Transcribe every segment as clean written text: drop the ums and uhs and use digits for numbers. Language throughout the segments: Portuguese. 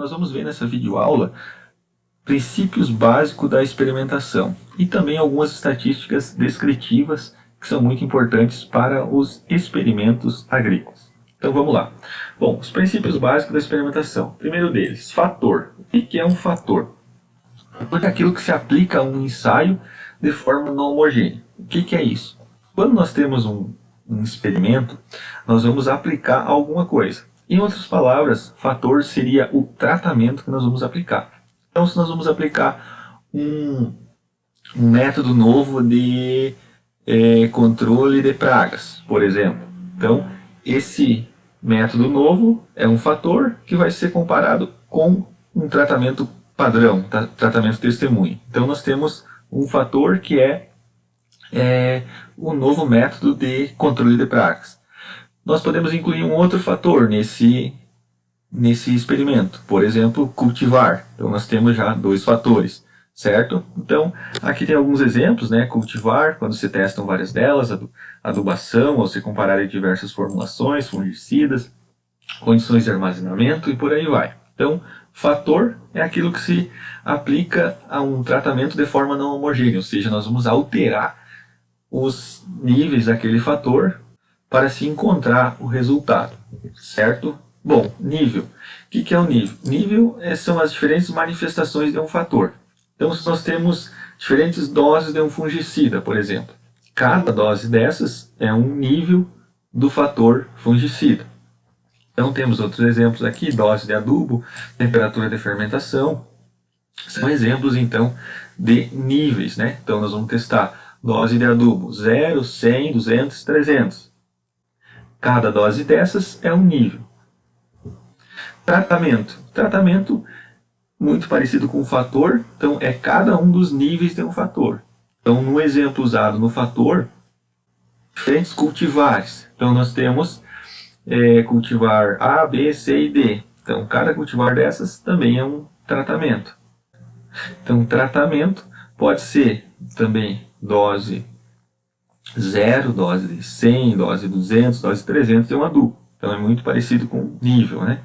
nós vamos ver nessa videoaula princípios básicos da experimentação e também algumas estatísticas descritivas que são muito importantes para os experimentos agrícolas. Então vamos lá. Bom, os princípios básicos da experimentação. Primeiro deles, fator. O que é um fator? Fator é aquilo que se aplica a um ensaio de forma não homogênea. O que é isso? Quando nós temos um experimento, nós vamos aplicar alguma coisa. Em outras palavras, fator seria o tratamento que nós vamos aplicar. Então, se nós vamos aplicar um método novo de controle de pragas, por exemplo. Então, esse método novo é um fator que vai ser comparado com um tratamento padrão, tratamento testemunha. Então, nós temos um fator que é o novo método de controle de pragas. Nós podemos incluir um outro fator nesse experimento, por exemplo, cultivar. Então nós temos já dois fatores, certo? Então aqui tem alguns exemplos, né? Cultivar, quando se testam várias delas, adubação, ao se comparar diversas formulações, fungicidas, condições de armazenamento e por aí vai. Então, fator é aquilo que se aplica a um tratamento de forma não homogênea, ou seja, nós vamos alterar os níveis daquele fator para se encontrar o resultado, certo? Bom, nível. O que é o nível? Nível são as diferentes manifestações de um fator. Então, se nós temos diferentes doses de um fungicida, por exemplo, cada dose dessas é um nível do fator fungicida. Então, temos outros exemplos aqui, dose de adubo, temperatura de fermentação. São exemplos, então, de níveis, né? Então, nós vamos testar dose de adubo 0, 100, 200, 300. Cada dose dessas é um nível. Tratamento. Tratamento muito parecido com o fator, então é cada um dos níveis de um fator. Então, no exemplo usado no fator, diferentes cultivares. Então, nós temos cultivar A, B, C e D. Então, cada cultivar dessas também é um tratamento. Então, tratamento pode ser também dose 0, dose de 100, dose 200, dose 300 é um adubo. Então, é muito parecido com nível, né?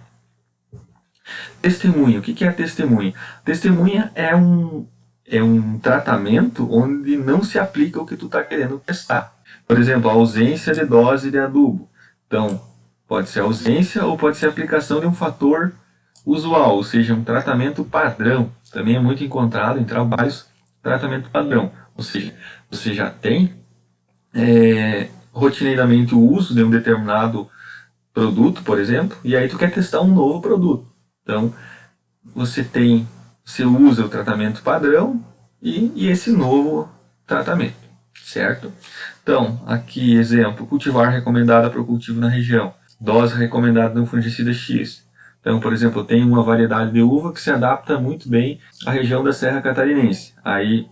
Testemunha. O que é a testemunha? Testemunha é um tratamento onde não se aplica o que tu está querendo testar. Por exemplo, a ausência de dose de adubo. Então, pode ser ausência ou pode ser aplicação de um fator usual, ou seja, um tratamento padrão. Também é muito encontrado em trabalhos tratamento padrão. Ou seja, você já tem rotineiramente o uso de um determinado produto, por exemplo, e aí tu quer testar um novo produto. Então, você usa o tratamento padrão e esse novo tratamento, certo? Então, aqui exemplo, cultivar recomendada para o cultivo na região, dose recomendada de um fungicida X. Então, por exemplo, eu tenho uma variedade de uva que se adapta muito bem à região da Serra Catarinense. Aí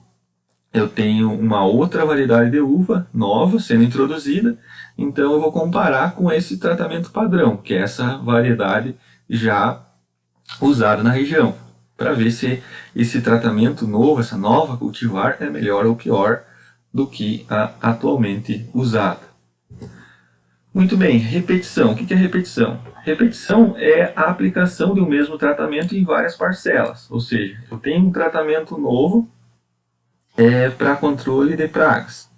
eu tenho uma outra variedade de uva nova sendo introduzida, então eu vou comparar com esse tratamento padrão, que é essa variedade já usada na região, para ver se esse tratamento novo, essa nova cultivar, é melhor ou pior do que a atualmente usada. Muito bem, repetição. O que é repetição? Repetição é a aplicação de um mesmo tratamento em várias parcelas, ou seja, eu tenho um tratamento novo para controle de pragas.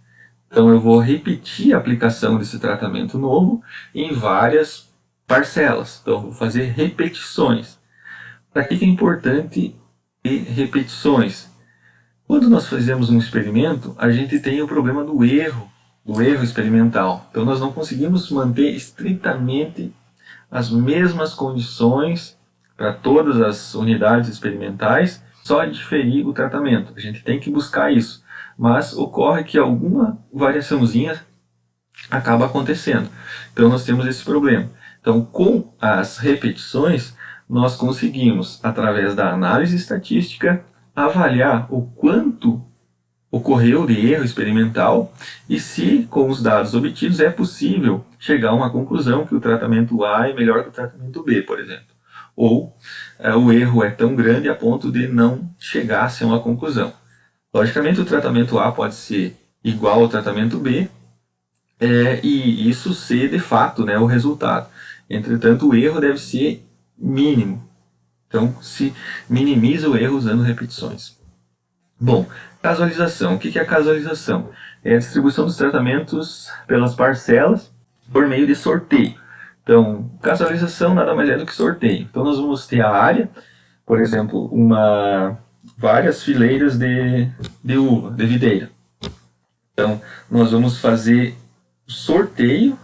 Então eu vou repetir a aplicação desse tratamento novo em várias parcelas. Então eu vou fazer repetições. Para que é importante ter repetições? Quando nós fazemos um experimento, a gente tem o problema do erro experimental. Então nós não conseguimos manter estritamente as mesmas condições para todas as unidades experimentais, só diferir o tratamento. A gente tem que buscar isso, mas ocorre que alguma variaçãozinha acaba acontecendo. Então nós temos esse problema. Então, com as repetições, nós conseguimos, através da análise estatística, avaliar o quanto ocorreu de erro experimental e se, com os dados obtidos, é possível chegar a uma conclusão que o tratamento A é melhor que o tratamento B, por exemplo. Ou o erro é tão grande a ponto de não chegar-se a uma conclusão. Logicamente, o tratamento A pode ser igual ao tratamento B, e isso ser, de fato, né, o resultado. Entretanto, o erro deve ser mínimo. Então, se minimiza o erro usando repetições. Bom, casualização. O que é a casualização? É a distribuição dos tratamentos pelas parcelas por meio de sorteio. Então, casualização nada mais é do que sorteio. Então, nós vamos ter a área, por exemplo, várias fileiras de uva, de videira. Então, nós vamos fazer sorteio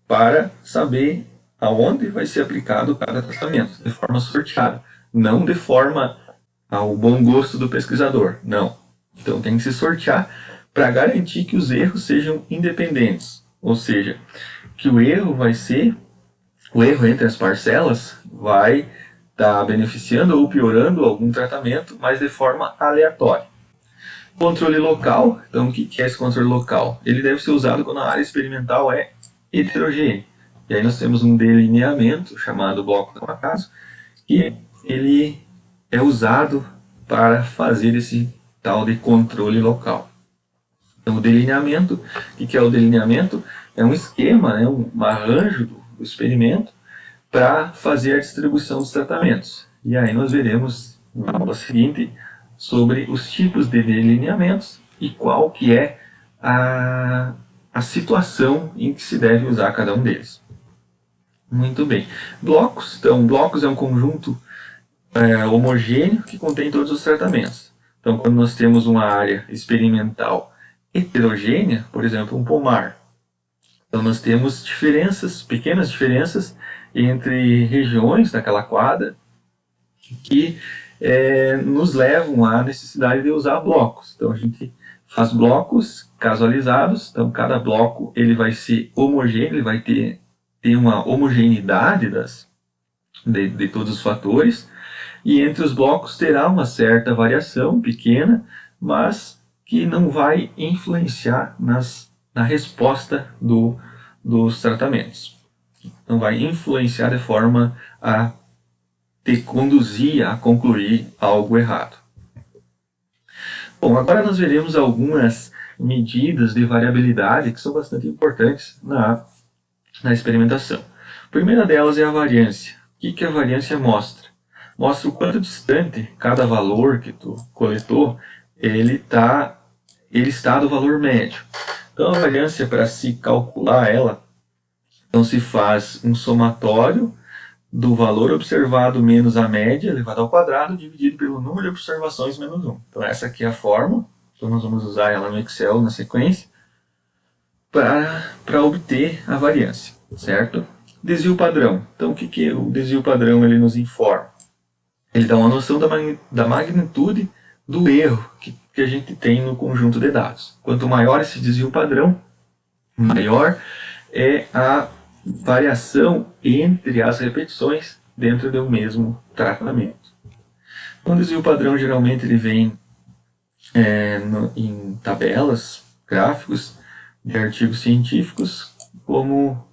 para saber aonde vai ser aplicado cada tratamento, de forma sorteada, não de forma ao bom gosto do pesquisador, não. Então tem que se sortear para garantir que os erros sejam independentes, ou seja, que o erro entre as parcelas vai estar beneficiando ou piorando algum tratamento, mas de forma aleatória. Controle local, então o que é esse controle local? Ele deve ser usado quando a área experimental é heterogênea. E aí nós temos um delineamento chamado bloco ao acaso, que ele é usado para fazer esse tal de controle local. Então o delineamento, o que é o delineamento? É um esquema, né, um arranjo do experimento para fazer a distribuição dos tratamentos. E aí nós veremos na aula seguinte sobre os tipos de delineamentos e qual que é a situação em que se deve usar cada um deles. Muito bem. Blocos. Então, blocos é um conjunto homogêneo que contém todos os tratamentos. Então, quando nós temos uma área experimental heterogênea, por exemplo, um pomar, então nós temos diferenças, pequenas diferenças entre regiões daquela quadra que nos levam à necessidade de usar blocos. Então a gente faz blocos casualizados, então cada bloco ele vai ser homogêneo, ele vai ter uma homogeneidade de todos os fatores, e entre os blocos terá uma certa variação pequena, mas que não vai influenciar na resposta dos tratamentos. Não vai influenciar de forma a te conduzir a concluir algo errado. Bom, agora nós veremos algumas medidas de variabilidade que são bastante importantes na experimentação. A primeira delas é a variância. O que a variância mostra? Mostra o quanto distante cada valor que tu coletou ele está do valor médio. Então a variância, para se calcular ela, então se faz um somatório do valor observado menos a média elevado ao quadrado dividido pelo número de observações menos 1. Então essa aqui é a fórmula, então nós vamos usar ela no Excel na sequência para obter a variância, certo? Desvio padrão. Então o que o desvio padrão ele nos informa? Ele dá uma noção da magnitude do erro que a gente tem no conjunto de dados. Quanto maior esse desvio padrão, maior é a variação entre as repetições dentro do mesmo tratamento. O desvio padrão geralmente ele vem em tabelas, gráficos de artigos científicos, como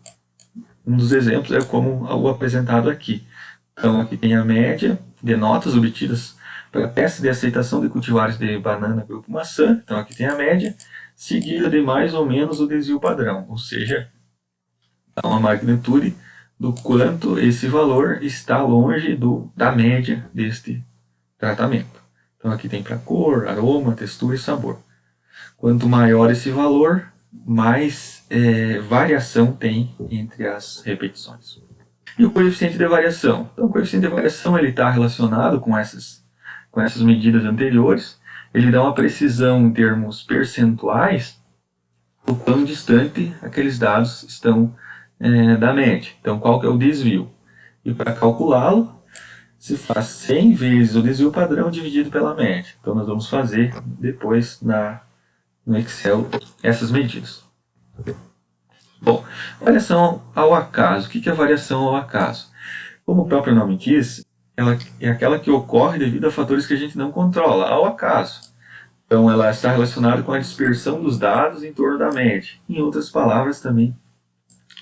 um dos exemplos é como o apresentado aqui. Então aqui tem a média de notas obtidas para teste de aceitação de cultivares de banana grupo maçã. Então aqui tem a média, seguida de mais ou menos o desvio padrão, ou seja, dá uma magnitude do quanto esse valor está longe da média deste tratamento. Então aqui tem para cor, aroma, textura e sabor. Quanto maior esse valor, mais variação tem entre as repetições. E o coeficiente de variação? Então o coeficiente de variação está relacionado com essas medidas anteriores. Ele dá uma precisão em termos percentuais o quão distante aqueles dados estão da média. Então, qual que é o desvio? E para calculá-lo, se faz 100 vezes o desvio padrão dividido pela média. Então, nós vamos fazer depois no Excel essas medidas. Bom, variação ao acaso. O que é variação ao acaso? Como o próprio nome diz, ela é aquela que ocorre devido a fatores que a gente não controla, ao acaso. Então, ela está relacionada com a dispersão dos dados em torno da média. Em outras palavras, também,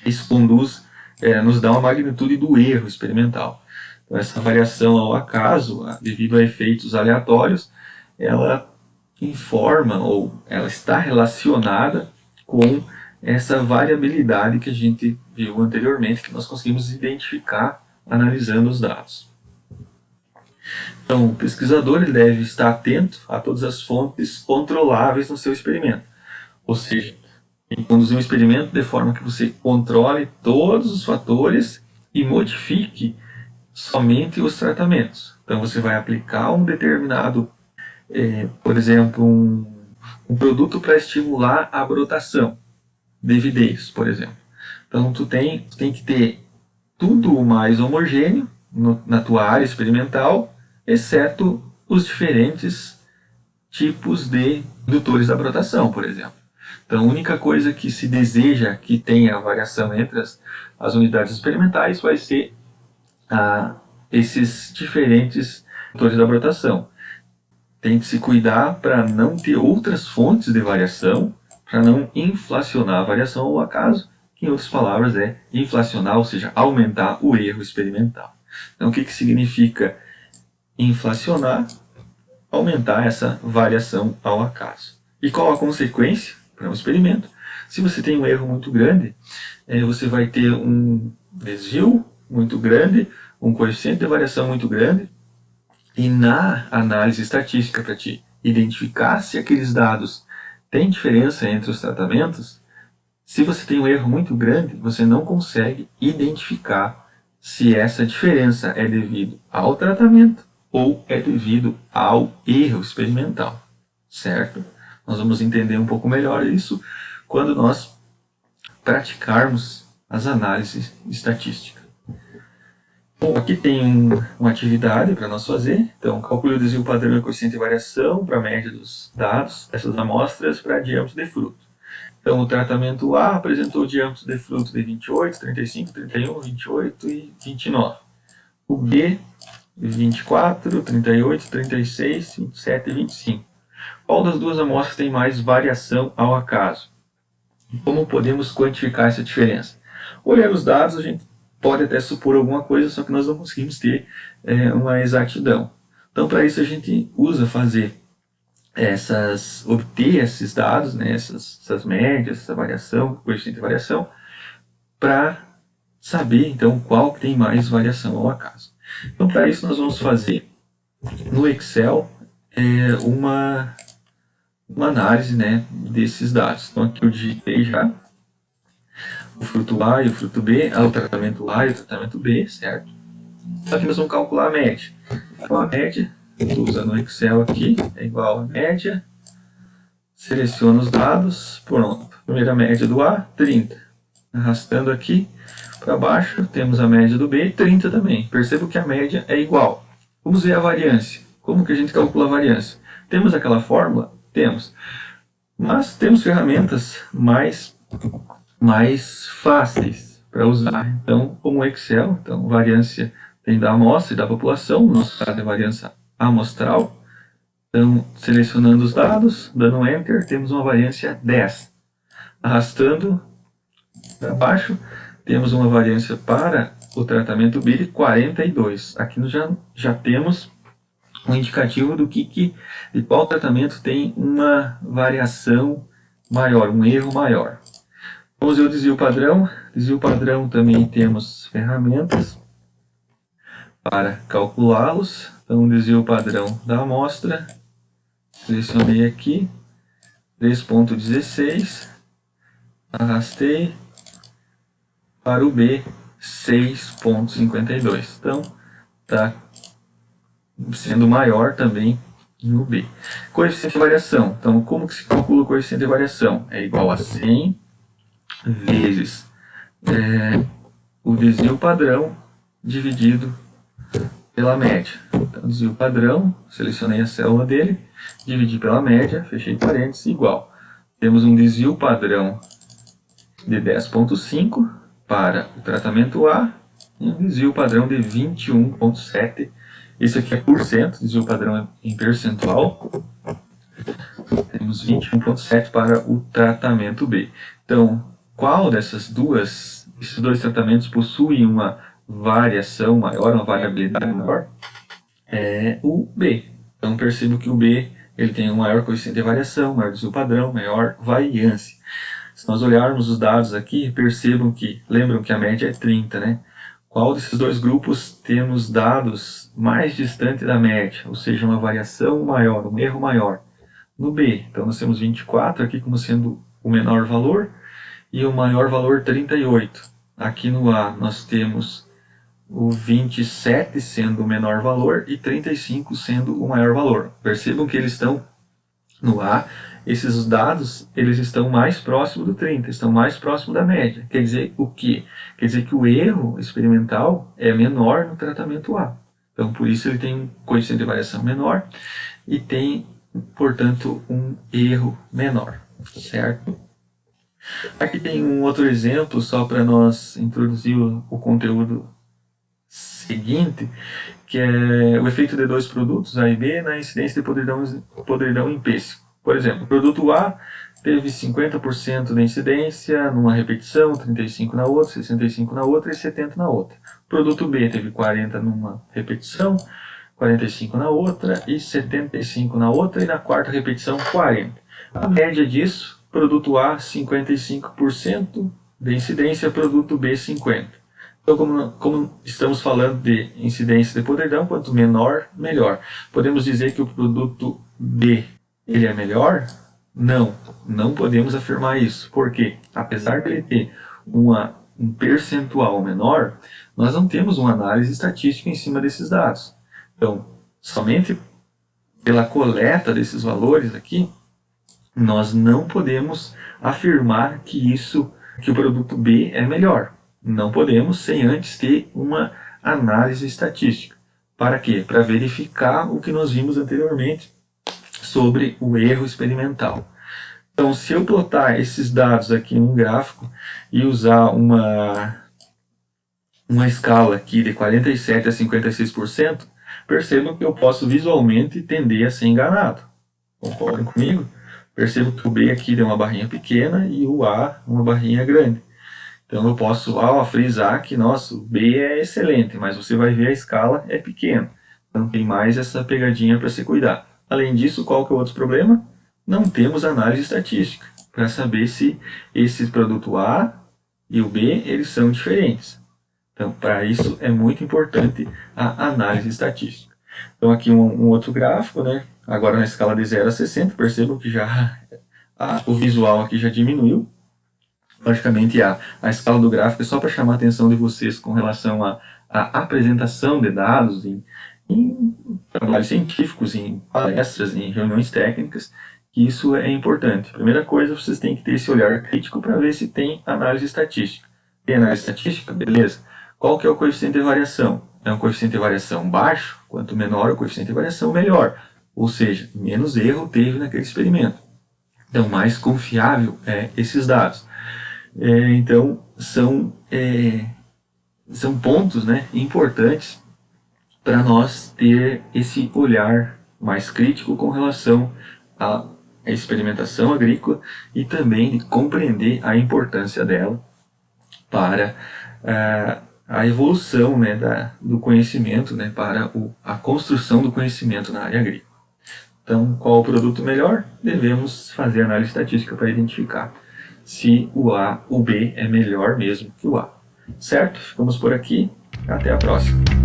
isso nos dá uma magnitude do erro experimental. Então, essa variação ao acaso, devido a efeitos aleatórios, ela informa ou ela está relacionada com essa variabilidade que a gente viu anteriormente, que nós conseguimos identificar analisando os dados. Então, o pesquisador ele deve estar atento a todas as fontes controláveis no seu experimento. Ou seja, tem que conduzir um experimento de forma que você controle todos os fatores e modifique somente os tratamentos. Então, você vai aplicar um determinado, por exemplo, um produto para estimular a brotação de videios, por exemplo. Então, tu tem que ter tudo mais homogêneo na tua área experimental, exceto os diferentes tipos de indutores da brotação, por exemplo. Então, a única coisa que se deseja que tenha variação entre as unidades experimentais vai ser esses diferentes indutores da brotação. Tem que se cuidar para não ter outras fontes de variação, para não inflacionar a variação ao acaso, que em outras palavras é inflacionar, ou seja, aumentar o erro experimental. Então, o que significa inflacionar? Aumentar essa variação ao acaso. E qual a consequência para um experimento? Se você tem um erro muito grande, você vai ter um desvio muito grande, um coeficiente de variação muito grande, e na análise estatística para te identificar se aqueles dados têm diferença entre os tratamentos, se você tem um erro muito grande, você não consegue identificar se essa diferença é devido ao tratamento ou é devido ao erro experimental, certo? Nós vamos entender um pouco melhor isso quando nós praticarmos as análises estatísticas. Bom, aqui tem uma atividade para nós fazer. Então, calcule o desvio padrão e coeficiente de variação para a média dos dados dessas amostras para diâmetro de fruto. Então, o tratamento A apresentou diâmetro de fruto de 28, 35, 31, 28 e 29. O B, 24, 38, 36, 27 e 25. Qual das duas amostras tem mais variação ao acaso? Como podemos quantificar essa diferença? Olhando os dados, a gente pode até supor alguma coisa, só que nós não conseguimos ter uma exatidão. Então, para isso, a gente usa obter esses dados, né, essas médias, essa variação, coeficiente de variação, para saber, então, qual que tem mais variação ao acaso. Então, para isso, nós vamos fazer no Excel uma análise, né, desses dados. Então, aqui eu digitei já o fruto A e o fruto B, o tratamento A e o tratamento B, certo? Aqui nós vamos calcular a média. Então, a média, estou usando o Excel aqui, é igual a média. Seleciono os dados, pronto. Primeira média do A, 30. Arrastando aqui para baixo, temos a média do B, 30 também. Percebo que a média é igual. Vamos ver a variância. Como que a gente calcula a variância? Temos aquela fórmula? Temos. Mas temos ferramentas mais fáceis para usar. Então, como o Excel, então, variância tem da amostra e da população, no nosso caso é variância amostral. Então, selecionando os dados, dando Enter, temos uma variância 10. Arrastando para baixo, temos uma variância para o tratamento B de 42. Aqui nós já temos um indicativo de qual tratamento tem uma variação maior, um erro maior. Vamos ver o desvio padrão. Desvio padrão também temos ferramentas para calculá-los. Então, o desvio padrão da amostra, selecionei aqui, 3.16, arrastei para o B, 6.52. Então, está sendo maior também no B. Coeficiente de variação. Então, como que se calcula o coeficiente de variação? É igual a 100 vezes o desvio padrão dividido pela média. Então, desvio padrão, selecionei a célula dele, dividi pela média, fechei parênteses, igual. Temos um desvio padrão de 10.5 para o tratamento A e um desvio padrão de 21.7. Esse aqui é por cento, desvio padrão em percentual. Temos 21.7 para o tratamento B. Então, qual desses dois tratamentos possui uma variação maior, uma variabilidade maior? É o B. Então, percebo que o B ele tem um maior coeficiente de variação, maior desvio padrão, maior variância. Se nós olharmos os dados aqui, percebam que, lembram que a média é 30, né? qual desses dois grupos temos dados mais distante da média, ou seja, uma variação maior, um erro maior. No B, então nós temos 24 aqui como sendo o menor valor e o maior valor 38. Aqui no A nós temos o 27 sendo o menor valor e 35 sendo o maior valor. Percebam que eles estão no A, esses dados eles estão mais próximos do 30, estão mais próximos da média. Quer dizer o quê? Quer dizer que o erro experimental é menor no tratamento A. Então, por isso ele tem um coeficiente de variação menor e tem, portanto, um erro menor, certo? Aqui tem um outro exemplo, só para nós introduzir o conteúdo seguinte, que é o efeito de dois produtos, A e B, na incidência de podridão em pêssego. Por exemplo, o produto A teve 50% de incidência numa repetição, 35% na outra, 65% na outra e 70% na outra. O produto B teve 40% numa repetição, 45% na outra e 75% na outra, e na quarta repetição 40%. A média disso, produto A 55% de incidência, produto B 50%. Então, como estamos falando de incidência de podridão, quanto menor, melhor. Podemos dizer que o produto B ele é melhor? Não, não podemos afirmar isso. Por quê? Apesar de ele ter um percentual menor, nós não temos uma análise estatística em cima desses dados. Então, somente pela coleta desses valores aqui, nós não podemos afirmar que o produto B é melhor. Não podemos sem antes ter uma análise estatística. Para quê? Para verificar o que nós vimos anteriormente sobre o erro experimental. Então, se eu plotar esses dados aqui em um gráfico e usar uma escala aqui de 47% a 56%, percebam que eu posso visualmente tender a ser enganado. Concordam comigo? Percebo que o B aqui tem uma barrinha pequena e o A uma barrinha grande. Então eu posso frisar que nossa, o B é excelente, mas você vai ver a escala é pequena. Então tem mais essa pegadinha para se cuidar. Além disso, qual que é o outro problema? Não temos análise estatística para saber se esse produto A e o B eles são diferentes. Então, para isso é muito importante a análise estatística. Então, aqui um outro gráfico, né? Agora na escala de 0 a 60, percebam que já o visual aqui já diminuiu. Logicamente, a escala do gráfico é só para chamar a atenção de vocês com relação à apresentação de dados em trabalhos científicos, em palestras, em reuniões técnicas, que isso é importante. Primeira coisa, vocês têm que ter esse olhar crítico para ver se tem análise estatística. Tem análise estatística? Beleza. Qual que é o coeficiente de variação? É um coeficiente de variação baixo? Quanto menor o coeficiente de variação, melhor. Ou seja, menos erro teve naquele experimento. Então, mais confiável é esses dados. Então, são pontos, né, importantes para nós ter esse olhar mais crítico com relação à experimentação agrícola e também de compreender a importância dela para a evolução, né, do conhecimento, né, para a construção do conhecimento na área agrícola. Então, qual o produto melhor? Devemos fazer análise estatística para identificar se o B é melhor mesmo que o A. Certo? Ficamos por aqui. Até a próxima.